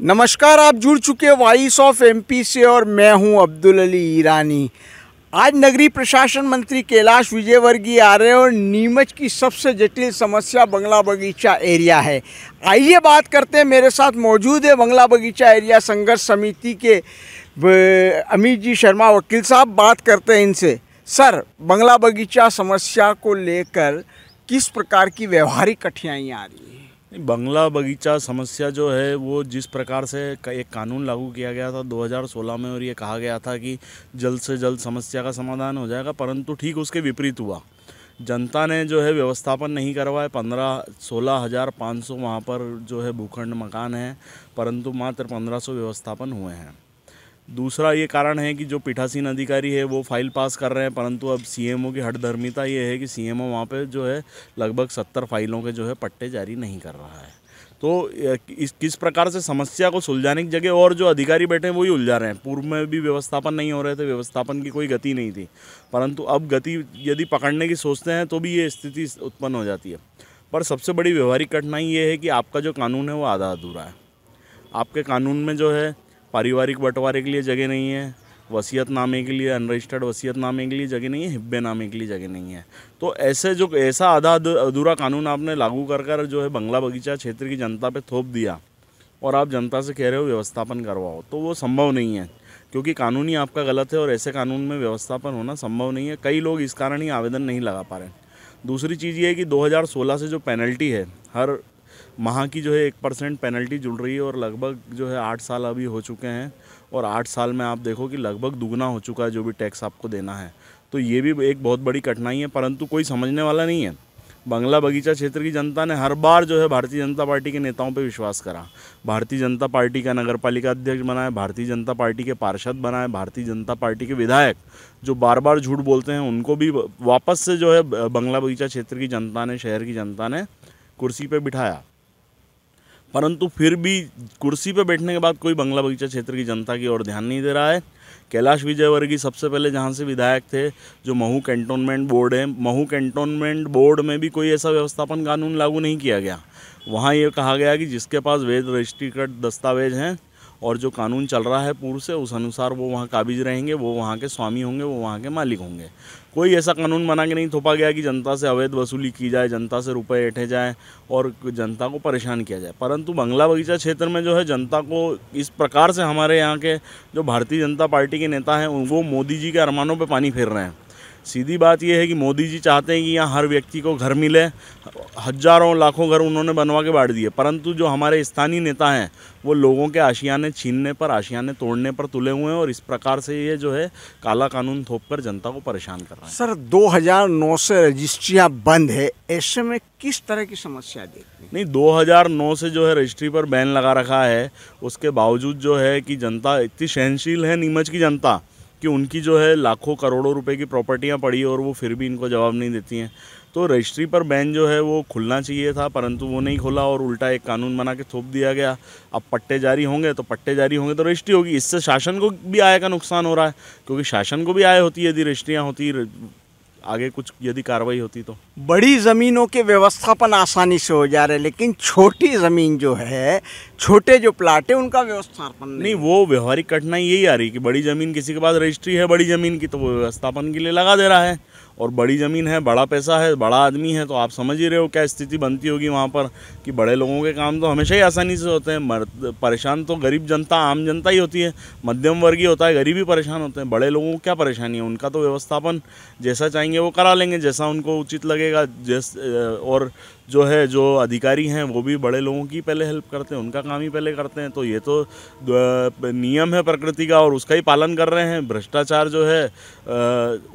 नमस्कार, आप जुड़ चुके वॉइस ऑफ एमपी से और मैं हूं अब्दुल अली ईरानी। आज नगरीय प्रशासन मंत्री कैलाश विजयवर्गीय आ रहे हैं और नीमच की सबसे जटिल समस्या बंगला बगीचा एरिया है। आइए बात करते हैं। मेरे साथ मौजूद है बंगला बगीचा एरिया संघर्ष समिति के अमित जी शर्मा वकील साहब। बात करते हैं इनसे। सर, बंगला बगीचा समस्या को लेकर किस प्रकार की व्यवहारिक कठिनाइयाँ आ रही है? बंगला बगीचा समस्या जो है वो जिस प्रकार से एक कानून लागू किया गया था 2016 में और ये कहा गया था कि जल्द से जल्द समस्या का समाधान हो जाएगा, परंतु ठीक उसके विपरीत हुआ। जनता ने जो है व्यवस्थापन नहीं करवाए। 16,500 वहाँ पर जो है भूखंड मकान हैं, परंतु मात्र 1500 व्यवस्थापन हुए हैं। दूसरा ये कारण है कि जो पीठासीन अधिकारी है वो फाइल पास कर रहे हैं, परंतु अब सीएमओ की हठधर्मिता ये है कि सीएमओ वहाँ पे जो है लगभग 70 फाइलों के जो है पट्टे जारी नहीं कर रहा है। तो किस प्रकार से समस्या को सुलझाने की जगह और जो अधिकारी बैठे हैं वही उलझा रहे हैं। पूर्व में भी व्यवस्थापन नहीं हो रहे थे, व्यवस्थापन की कोई गति नहीं थी, परंतु अब गति यदि पकड़ने की सोचते हैं तो भी ये स्थिति उत्पन्न हो जाती है। पर सबसे बड़ी व्यवहारिक कठिनाई ये है कि आपका जो कानून है वो आधा अधूरा है। आपके कानून में जो है पारिवारिक बंटवारे के लिए जगह नहीं है, वसीयतनामे के लिए, अनरजिस्टर्ड वसीयतनामे के लिए जगह नहीं है, हिब्बेनामे के लिए जगह नहीं है। तो ऐसा आधा अधूरा कानून आपने लागू कर जो है बंगला बगीचा क्षेत्र की जनता पे थोप दिया और आप जनता से कह रहे हो व्यवस्थापन करवाओ, तो वो संभव नहीं है, क्योंकि कानून ही आपका गलत है और ऐसे कानून में व्यवस्थापन होना संभव नहीं है। कई लोग इस कारण ही आवेदन नहीं लगा पा रहे हैं। दूसरी चीज़ ये है कि 2016 से जो पेनल्टी है, हर माह की जो है 1% पेनल्टी जुड़ रही है और लगभग जो है 8 साल अभी हो चुके हैं और 8 साल में आप देखो कि लगभग दुगना हो चुका है जो भी टैक्स आपको देना है। तो ये भी एक बहुत बड़ी कठिनाई है, परंतु कोई समझने वाला नहीं है। बंगला बगीचा क्षेत्र की जनता ने हर बार जो है भारतीय जनता पार्टी के नेताओं पे विश्वास करा। भारतीय जनता पार्टी का नगरपालिका अध्यक्ष बनाए, भारतीय जनता पार्टी के पार्षद बनाए, भारतीय जनता पार्टी के विधायक जो बार बार झूठ बोलते हैं उनको भी वापस से जो है बंगला बगीचा क्षेत्र की जनता ने, शहर की जनता ने कुर्सी पर बिठाया, परंतु फिर भी कुर्सी पे बैठने के बाद कोई बंगला बगीचा क्षेत्र की जनता की ओर ध्यान नहीं दे रहा है। कैलाश विजयवर्गीय सबसे पहले जहाँ से विधायक थे, जो महू कैंटोनमेंट बोर्ड है, महू कैंटोनमेंट बोर्ड में भी कोई ऐसा व्यवस्थापन कानून लागू नहीं किया गया। वहाँ ये कहा गया कि जिसके पास वैध रजिस्ट्रीकृत दस्तावेज हैं और जो कानून चल रहा है पूर्व से, उस अनुसार वो वहाँ काबिज रहेंगे, वो वहाँ के स्वामी होंगे, वो वहाँ के मालिक होंगे। कोई ऐसा कानून बना के नहीं थोपा गया कि जनता से अवैध वसूली की जाए, जनता से रुपए ऐंठे जाए और जनता को परेशान किया जाए। परंतु बंगला बगीचा क्षेत्र में जो है जनता को इस प्रकार से हमारे यहाँ के जो भारतीय जनता पार्टी के नेता हैं वो मोदी जी के अरमानों पे पानी फेर रहे हैं। सीधी बात यह है कि मोदी जी चाहते हैं कि यहाँ हर व्यक्ति को घर मिले। हजारों लाखों घर उन्होंने बनवा के बांट दिए, परंतु जो हमारे स्थानीय नेता हैं वो लोगों के आशियाने छीनने पर, आशियाने तोड़ने पर तुले हुए हैं और इस प्रकार से ये जो है काला कानून थोपकर जनता को परेशान कर रहा है। सर, 2009 से रजिस्ट्रियाँ बंद है, ऐसे में किस तरह की समस्या देखते हैं? नहीं, 2009 से जो है रजिस्ट्री पर बैन लगा रखा है, उसके बावजूद जो है कि जनता इतनी सहनशील है, नीमच की जनता, कि उनकी जो है लाखों करोड़ों रुपए की प्रॉपर्टियां पड़ी और वो फिर भी इनको जवाब नहीं देती हैं। तो रजिस्ट्री पर बैन जो है वो खुलना चाहिए था, परंतु वो नहीं खुला और उल्टा एक कानून बना के थोप दिया गया। अब पट्टे जारी होंगे तो रजिस्ट्री होगी। इससे शासन को भी आय का नुकसान हो रहा है, क्योंकि शासन को भी आय होती है यदि रजिस्ट्रियाँ होती, आगे कुछ यदि कार्रवाई होती तो। बड़ी ज़मीनों के व्यवस्थापन आसानी से हो जा रहे हैं, लेकिन छोटी ज़मीन जो है, छोटे जो प्लाट है उनका व्यवस्थापन नहीं। वो व्यवहारिक कठिनाई यही आ रही कि बड़ी ज़मीन, किसी के पास रजिस्ट्री है बड़ी ज़मीन की, तो वो व्यवस्थापन के लिए लगा दे रहा है, और बड़ी ज़मीन है, बड़ा पैसा है, बड़ा आदमी है, तो आप समझ ही रहे हो क्या स्थिति बनती होगी वहाँ पर कि बड़े लोगों के काम तो हमेशा ही आसानी से होते हैं। परेशान तो गरीब जनता, आम जनता ही होती है, मध्यम वर्गीय होता है, गरीब ही परेशान होते हैं। बड़े लोगों को क्या परेशानी है? उनका तो व्यवस्थापन जैसा चाहेंगे वो करा लेंगे, जैसा उनको उचित लगेगा। और जो अधिकारी हैं वो भी बड़े लोगों की पहले हेल्प करते हैं, उनका काम ही पहले करते हैं। तो ये तो नियम है प्रकृति का और उसका ही पालन कर रहे हैं। भ्रष्टाचार जो है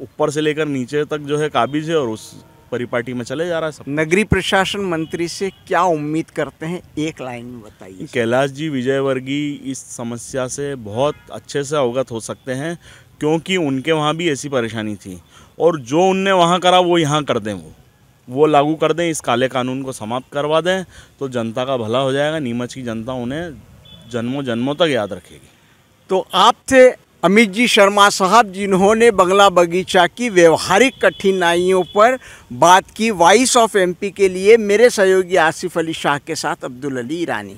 ऊपर से लेकर नीचे तक जो है काबिज है और उस परिपाटी में चले जा रहा है सब। नगरीय प्रशासन मंत्री से क्या उम्मीद करते हैं, एक लाइन में बताइए। कैलाश जी विजयवर्गीय इस समस्या से बहुत अच्छे से अवगत हो सकते हैं, क्योंकि उनके वहाँ भी ऐसी परेशानी थी और जो उनने वहाँ करा वो यहाँ कर दें, वो लागू कर दें, इस काले कानून को समाप्त करवा दें, तो जनता का भला हो जाएगा। नीमच की जनता उन्हें जन्मों जन्मों तक याद रखेगी। तो आप थे अमित जी शर्मा साहब, जिन्होंने बंगला बगीचा की व्यवहारिक कठिनाइयों पर बात की। वॉइस ऑफ एमपी के लिए मेरे सहयोगी आसिफ अली शाह के साथ अब्दुल अली ईरानी।